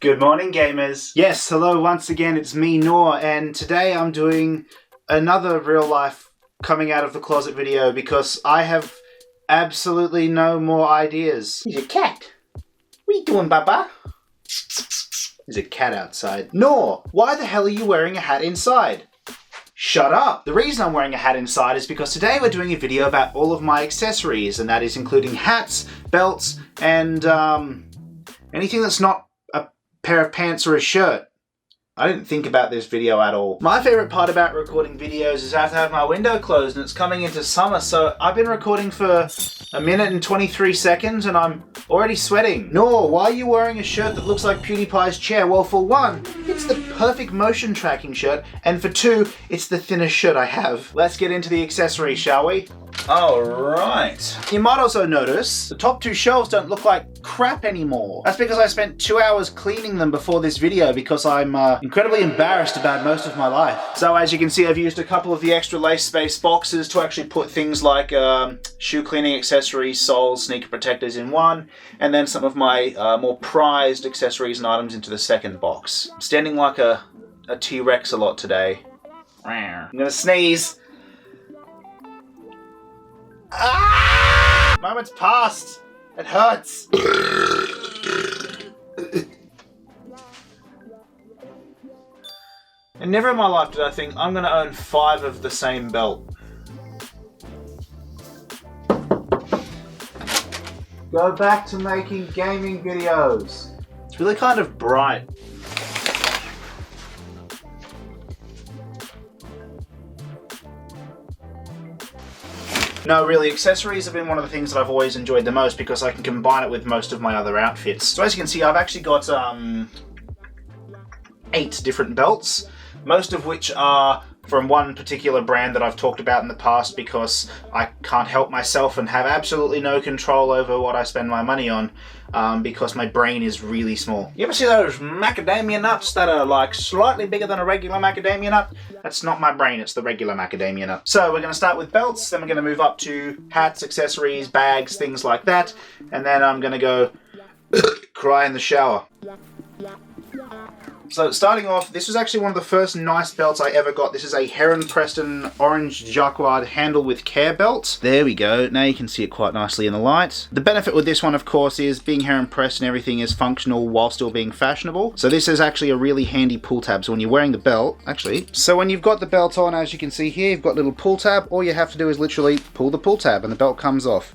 Good morning, gamers. Yes, hello once again, it's me, Nor, and today I'm doing another real life coming out of the closet video because I have absolutely no more ideas. He's a cat. What are you doing, Baba? There's a cat outside. Nor, why the hell are you wearing a hat inside? Shut up! The reason I'm wearing a hat inside is because today we're doing a video about all of my accessories, and that is including hats, belts, and anything that's not a pair of pants or a shirt. I didn't think about this video at all. My favourite part about recording videos is I have to have my window closed, and it's coming into summer, so I've been recording for a minute and 23 seconds and I'm already sweating. Nor, why are you wearing a shirt that looks like PewDiePie's chair? Well, for one, it's the perfect motion tracking shirt, and for two, it's the thinnest shirt I have. Let's get into the accessories, shall we? Alright. You might also notice the top two shelves don't look like crap anymore. That's because I spent 2 hours cleaning them before this video because I'm incredibly embarrassed about most of my life. So as you can see, I've used a couple of the extra lace space boxes to actually put things like shoe cleaning accessories, soles, sneaker protectors in one, and then some of my more prized accessories and items into the second box. I'm standing like a T-Rex a lot today. I'm gonna sneeze. Ah! Moment's passed. It hurts. And never in my life did I think I'm gonna own 5 of the same belt. Go back to making gaming videos. It's really kind of bright. No, really, accessories have been one of the things that I've always enjoyed the most because I can combine it with most of my other outfits. So as you can see, I've actually got 8 different belts, most of which are from one particular brand that I've talked about in the past because I can't help myself and have absolutely no control over what I spend my money on because my brain is really small. You ever see those macadamia nuts that are like slightly bigger than a regular macadamia nut? That's not my brain, it's the regular macadamia nut. So we're going to start with belts, then we're going to move up to hats, accessories, bags, things like that, and then I'm going to go cry in the shower. So starting off, this was actually one of the first nice belts I ever got. This is a Heron Preston orange jacquard handle with care belt. There we go. Now you can see it quite nicely in the light. The benefit with this one, of course, is being Heron Preston, everything is functional while still being fashionable. So this is actually a really handy pull tab. So when you're wearing the belt, so when you've got the belt on, as you can see here, you've got a little pull tab. All you have to do is literally pull the pull tab and the belt comes off.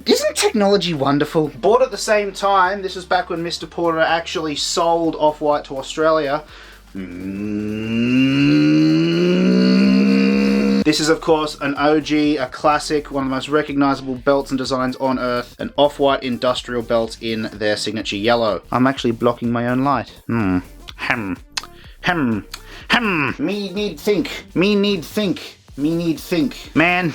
Isn't technology wonderful? Bought at the same time, this was back when Mr. Porter actually sold Off-White to Australia. This is, of course, an OG, a classic, one of the most recognizable belts and designs on Earth, an Off-White industrial belt in their signature yellow. I'm actually blocking my own light. Me need think. Man.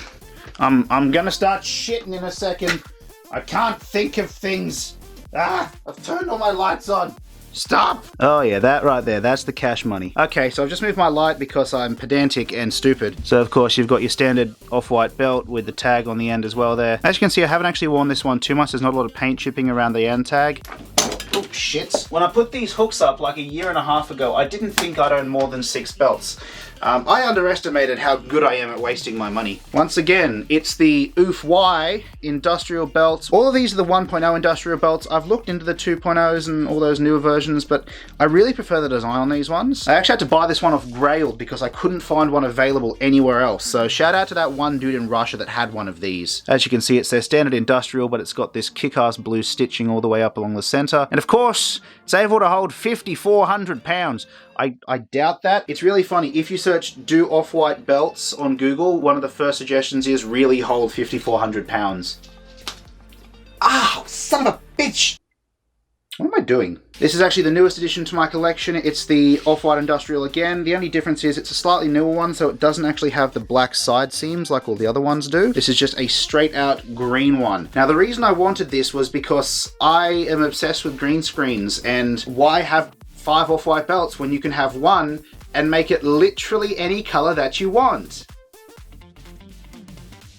I'm gonna start shitting in a second. I can't think of things. I've turned all my lights on. Stop! Oh yeah, that right there, that's the cash money. Okay, so I've just moved my light because I'm pedantic and stupid. So of course you've got your standard Off-White belt with the tag on the end as well there. As you can see, I haven't actually worn this one too much. There's not a lot of paint chipping around the end tag. Oh shit. When I put these hooks up like a year and a half ago, I didn't think I'd own more than 6 belts. I underestimated how good I am at wasting my money. Once again, it's the Oof-Y industrial belts. All of these are the 1.0 industrial belts. I've looked into the 2.0s and all those newer versions, but I really prefer the design on these ones. I actually had to buy this one off Grailed because I couldn't find one available anywhere else. So shout out to that one dude in Russia that had one of these. As you can see, it's their standard industrial, but it's got this kick-ass blue stitching all the way up along the center. And of course, it's able to hold 5,400 pounds. I doubt that. It's really funny. If you search do Off-White belts on Google, one of the first suggestions is really hold 5,400 pounds. Ah, son of a bitch! What am I doing? This is actually the newest addition to my collection. It's the Off-White Industrial again. The only difference is it's a slightly newer one, so it doesn't actually have the black side seams like all the other ones do. This is just a straight out green one. Now the reason I wanted this was because I am obsessed with green screens, and why have 5 Off-White belts when you can have one and make it literally any color that you want?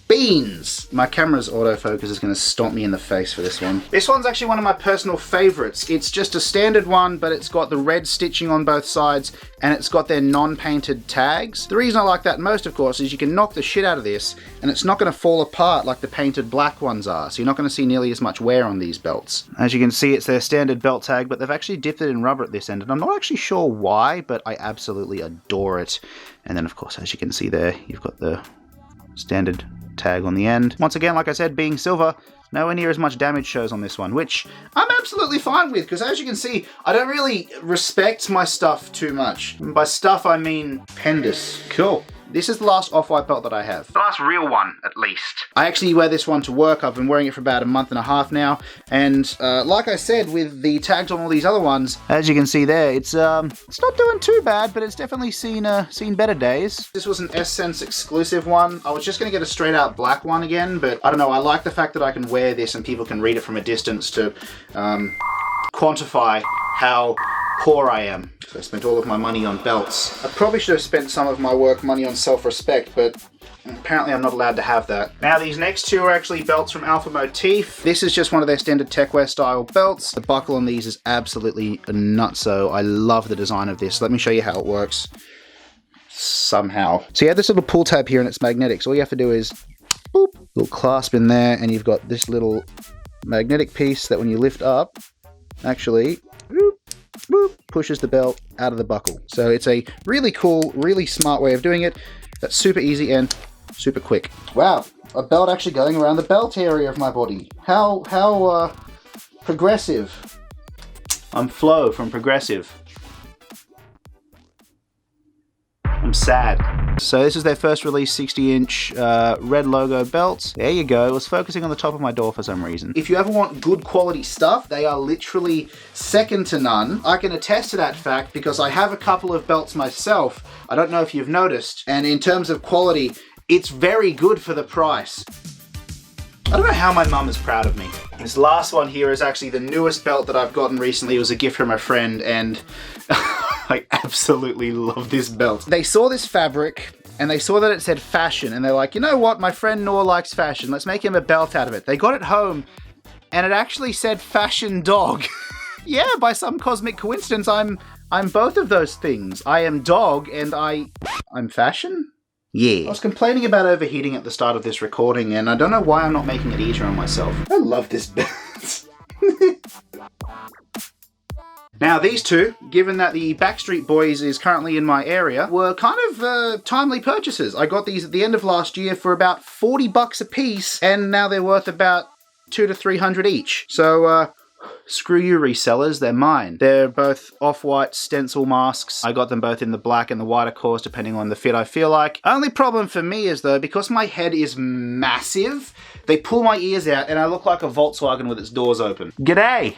beans. My camera's autofocus is going to stomp me in the face for this one. This one's actually one of my personal favorites. It's just a standard one, but it's got the red stitching on both sides and it's got their non-painted tags. The reason I like that most, of course, is you can knock the shit out of this and it's not going to fall apart like the painted black ones are. So you're not going to see nearly as much wear on these belts. As you can see, it's their standard belt tag, but they've actually dipped it in rubber at this end, and I'm not actually sure why, but I absolutely adore it. And then, of course, as you can see there, you've got the standard tag on the end. Once again, like I said, being silver, nowhere near as much damage shows on this one, which I'm absolutely fine with, because as you can see, I don't really respect my stuff too much. And by stuff, I mean pendus. Cool. This is the last off-white belt that I have. The last real one, at least. I actually wear this one to work. I've been wearing it for about a month and a half now. And like I said, with the tags on all these other ones, as you can see there, it's not doing too bad, but it's definitely seen better days. This was an Essence exclusive one. I was just going to get a straight out black one again, but I don't know. I like the fact that I can wear this and people can read it from a distance to quantify how poor I am. So I spent all of my money on belts. I probably should have spent some of my work money on self-respect, but apparently I'm not allowed to have that. Now these next two are actually belts from Alpha Motif. This is just one of their standard techwear style belts. The buckle on these is absolutely nutso. I love the design of this. Let me show you how it works. Somehow. So you have this little pull tab here and it's magnetic. So all you have to do is boop, little clasp in there, and you've got this little magnetic piece that when you lift up, actually boop, boop, pushes the belt out of the buckle. So it's a really cool, really smart way of doing it. That's super easy and super quick. Wow, a belt actually going around the belt area of my body. How progressive. I'm Flo from Progressive. I'm sad. So this is their first release 60-inch red logo belt. There you go. It was focusing on the top of my door for some reason. If you ever want good quality stuff, they are literally second to none. I can attest to that fact because I have a couple of belts myself. I don't know if you've noticed. And in terms of quality, it's very good for the price. I don't know how my mum is proud of me. This last one here is actually the newest belt that I've gotten recently. It was a gift from a friend and I absolutely love this belt. They saw this fabric and they saw that it said fashion and they're like, you know what, my friend Nor likes fashion. Let's make him a belt out of it. They got it home and it actually said fashion dog. Yeah, by some cosmic coincidence, I'm both of those things. I am dog and I'm fashion? Yeah. I was complaining about overheating at the start of this recording and I don't know why I'm not making it easier on myself. I love this belt. Now these two, given that the Backstreet Boys is currently in my area, were kind of timely purchases. I got these at the end of last year for about 40 bucks a piece and now they're worth about 200 to 300 each. So screw you resellers, they're mine. They're both off-white stencil masks. I got them both in the black and the white, of course, depending on the fit I feel like. Only problem for me is though, because my head is massive, they pull my ears out and I look like a Volkswagen with its doors open. G'day!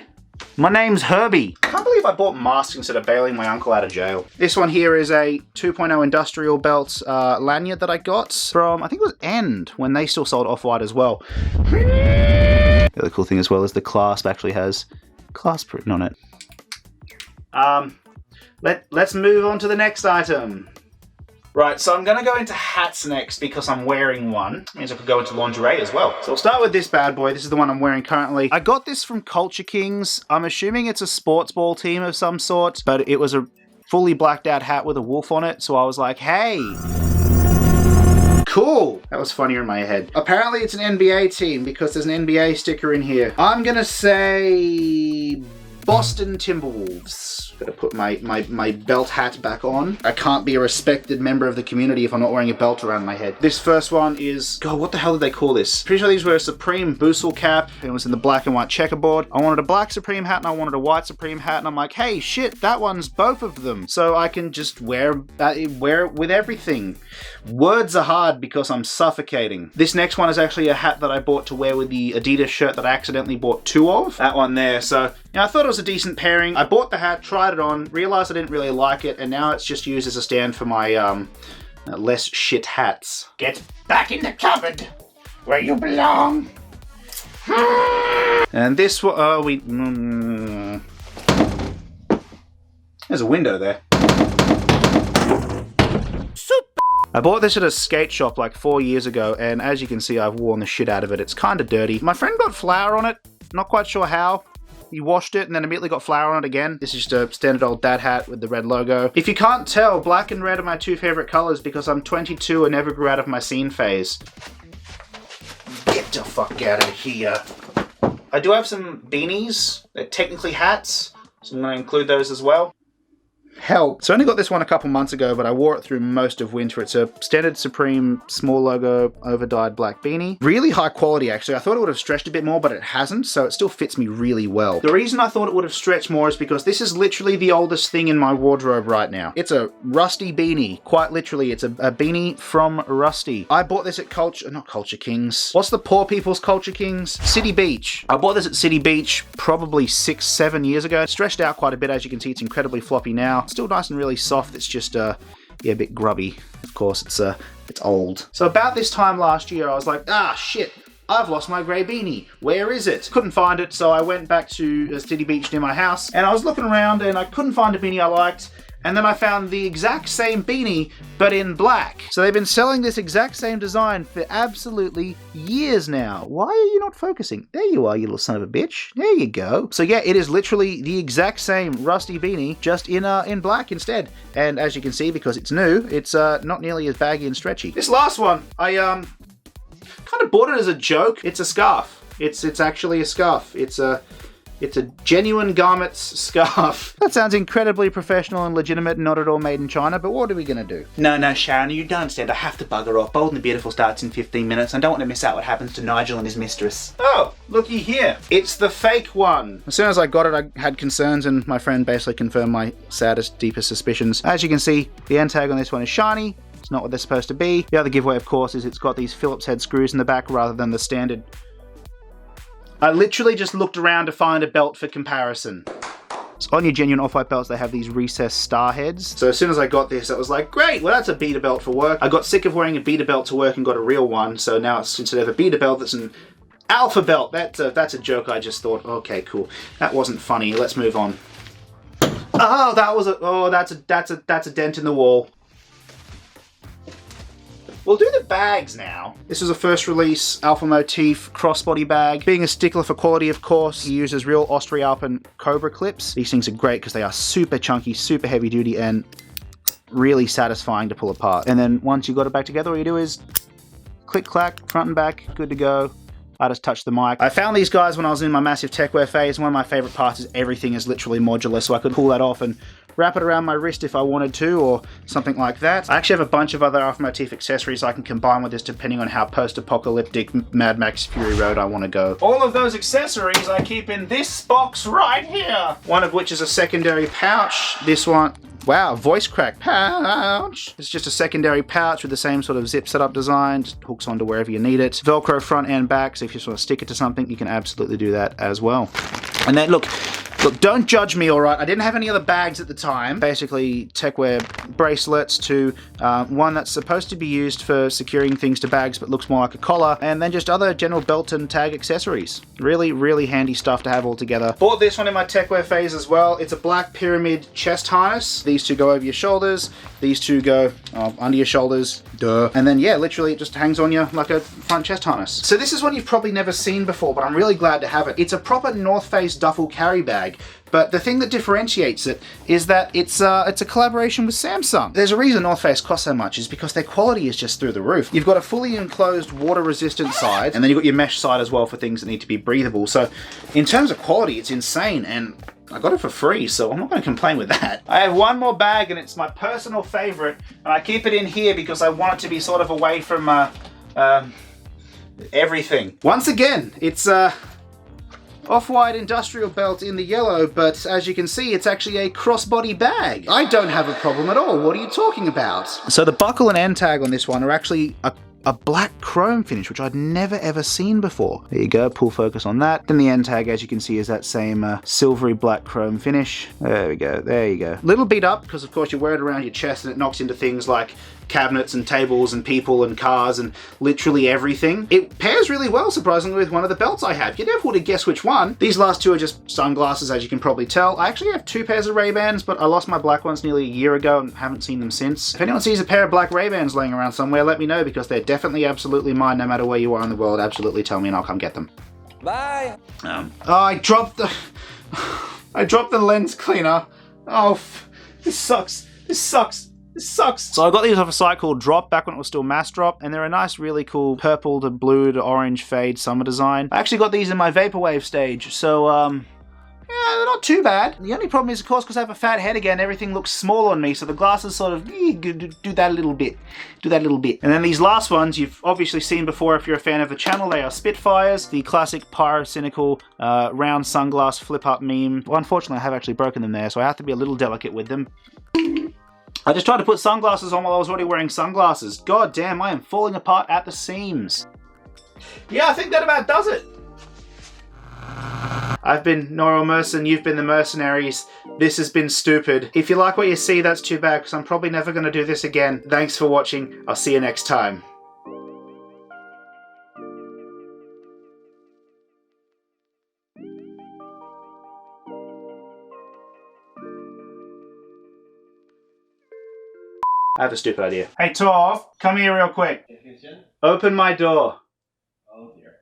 My name's Herbie. I can't believe I bought masks instead of bailing my uncle out of jail. This one here is a 2.0 industrial belt lanyard that I got from, I think it was End, when they still sold off-white as well. The other cool thing as well is the clasp actually has clasp written on it. Let's move on to the next item. Right, so I'm going to go into hats next because I'm wearing one. Means I could go into lingerie as well. So we'll start with this bad boy. This is the one I'm wearing currently. I got this from Culture Kings. I'm assuming it's a sports ball team of some sort, but it was a fully blacked out hat with a wolf on it. So I was like, hey, cool. That was funnier in my head. Apparently it's an NBA team because there's an NBA sticker in here. I'm going to say Boston Timberwolves. Gotta put my belt hat back on. I can't be a respected member of the community if I'm not wearing a belt around my head. This first one is, God, what the hell did they call this? Pretty sure these were a Supreme Boostle cap. It was in the black and white checkerboard. I wanted a black Supreme hat and I wanted a white Supreme hat and I'm like, hey, shit, that one's both of them. So I can just wear it with everything. Words are hard because I'm suffocating. This next one is actually a hat that I bought to wear with the Adidas shirt that I accidentally bought two of. That one there. So, I thought it was a decent pairing. I bought the hat, tried it on, realized I didn't really like it, and now it's just used as a stand for my less shit hats. Get back in the cupboard where you belong. And this one, there's a window there. I bought this at a skate shop like 4 years ago, and as you can see, I've worn the shit out of it. It's kind of dirty. My friend got flour on it, not quite sure how. He washed it and then immediately got flour on it again. This is just a standard old dad hat with the red logo. If you can't tell, black and red are my two favorite colors because I'm 22 and never grew out of my scene phase. Get the fuck out of here. I do have some beanies. They're technically hats, so I'm going to include those as well. Help. So I only got this one a couple months ago, but I wore it through most of winter. It's a standard Supreme small logo over-dyed black beanie. Really high quality, actually. I thought it would have stretched a bit more, but it hasn't, so it still fits me really well. The reason I thought it would have stretched more is because this is literally the oldest thing in my wardrobe right now. It's a Rusty beanie. Quite literally, it's a beanie from Rusty. I bought this at not Culture Kings. What's the poor people's Culture Kings? City Beach. I bought this at City Beach probably 6-7 years ago. It's stretched out quite a bit. As you can see, it's incredibly floppy now. Still nice and really soft. It's just yeah, a bit grubby. Of course, it's old. So about this time last year, I was like, ah, shit, I've lost my grey beanie. Where is it? Couldn't find it, so I went back to a City Beach near my house, and I was looking around, and I couldn't find a beanie I liked. And then I found the exact same beanie, but in black. So they've been selling this exact same design for absolutely years now. Why are you not focusing? There you are, you little son of a bitch. There you go. So yeah, it is literally the exact same Rusty beanie, just in black instead. And as you can see, because it's new, it's not nearly as baggy and stretchy. This last one, I kind of bought it as a joke. It's a scarf. It's actually a scarf. It's a genuine garments scarf. That sounds incredibly professional and legitimate and not at all made in China, but what are we gonna do? No, Sharon, you don't understand. I have to bugger off. Bold and the Beautiful starts in 15 minutes. I don't want to miss out what happens to Nigel and his mistress. Oh, looky here. It's the fake one. As soon as I got it, I had concerns, and my friend basically confirmed my saddest, deepest suspicions. As you can see, the end tag on this one is shiny. It's not what they're supposed to be. The other giveaway, of course, is it's got these Phillips head screws in the back rather than the standard. I literally just looked around to find a belt for comparison. So on your genuine off-white belts, they have these recessed star heads. So as soon as I got this, I was like, great, well, that's a beater belt for work. I got sick of wearing a beater belt to work and got a real one. So now it's, instead of a beater belt, it's an alpha belt. That's a joke. I just thought, okay, cool. That wasn't funny. Let's move on. Oh, that's a dent in the wall. We'll do the bags now. This is a first release Alpha Motif crossbody bag. Being a stickler for quality, of course, he uses real Austrialpen Cobra clips. These things are great because they are super chunky, super heavy duty, and really satisfying to pull apart. And then once you got it back together, all you do is click, clack, front and back, good to go. I just touched the mic. I found these guys when I was in my massive techwear phase. One of my favorite parts is everything is literally modular, so I could pull that off and wrap it around my wrist if I wanted to, or something like that. I actually have a bunch of other Alpha Motif accessories I can combine with this depending on how post-apocalyptic Mad Max Fury Road I want to go. All of those accessories I keep in this box right here. One of which is a secondary pouch. This one, wow, voice crack pouch. It's just a secondary pouch with the same sort of zip setup design, just hooks onto wherever you need it. Velcro front and back, so if you just want to stick it to something, you can absolutely do that as well. And then look, don't judge me, alright? I didn't have any other bags at the time. Basically, techwear bracelets to one that's supposed to be used for securing things to bags but looks more like a collar, and then just other general belt and tag accessories. Really, really handy stuff to have all together. Bought this one in my techwear phase as well. It's a black pyramid chest harness. These two go over your shoulders. These two go under your shoulders. Duh. And then, yeah, literally it just hangs on you like a front chest harness. So this is one you've probably never seen before, but I'm really glad to have it. It's a proper North Face duffel carry bag. But the thing that differentiates it is that it's a collaboration with Samsung. There's a reason North Face costs so much, is because their quality is just through the roof. You've got a fully enclosed water-resistant side, and then you've got your mesh side as well for things that need to be breathable. So in terms of quality, it's insane, and I got it for free, so I'm not going to complain with that. I have one more bag, and it's my personal favorite, and I keep it in here because I want it to be sort of away from everything. Once again, it's off-white industrial belt in the yellow, but as you can see, it's actually a crossbody bag. I don't have a problem at all. What are you talking about? So the buckle and end tag on this one are actually a black chrome finish, which I'd never ever seen before. There you go, pull focus on that. Then the end tag, as you can see, is that same silvery black chrome finish. There we go, there you go. Little beat up, because of course you wear it around your chest and it knocks into things like cabinets and tables and people and cars and literally everything. It pairs really well, surprisingly, with one of the belts I have. You never would have guessed which one. These last two are just sunglasses, as you can probably tell. I actually have 2 pairs of Ray-Bans, but I lost my black ones nearly a year ago and haven't seen them since. If anyone sees a pair of black Ray-Bans laying around somewhere, let me know, because they're definitely absolutely mine no matter where you are in the world. Absolutely tell me and I'll come get them. Bye! Oh, I dropped the... I dropped the lens cleaner. Oh, this sucks. This sucks. This sucks. So I got these off a site called Drop back when it was still Mass Drop, and they're a nice, really cool purple to blue to orange fade summer design. I actually got these in my Vaporwave stage, so yeah, they're not too bad. The only problem is, of course, because I have a fat head again, everything looks small on me, so the glasses sort of do that a little bit. Do that a little bit. And then these last ones, you've obviously seen before if you're a fan of the channel. They are Spitfires, the classic pyrocynical round sunglass flip-up meme. Well, unfortunately, I have actually broken them there, so I have to be a little delicate with them. I just tried to put sunglasses on while I was already wearing sunglasses. God damn, I am falling apart at the seams. Yeah, I think that about does it. I've been Norell Murrson, you've been the mercenaries. This has been stupid. If you like what you see, that's too bad, because I'm probably never going to do this again. Thanks for watching. I'll see you next time. I have a stupid idea. Hey Torv, come here real quick. Open my door. Oh dear.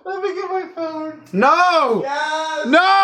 Let me get my phone. No! Yes! No!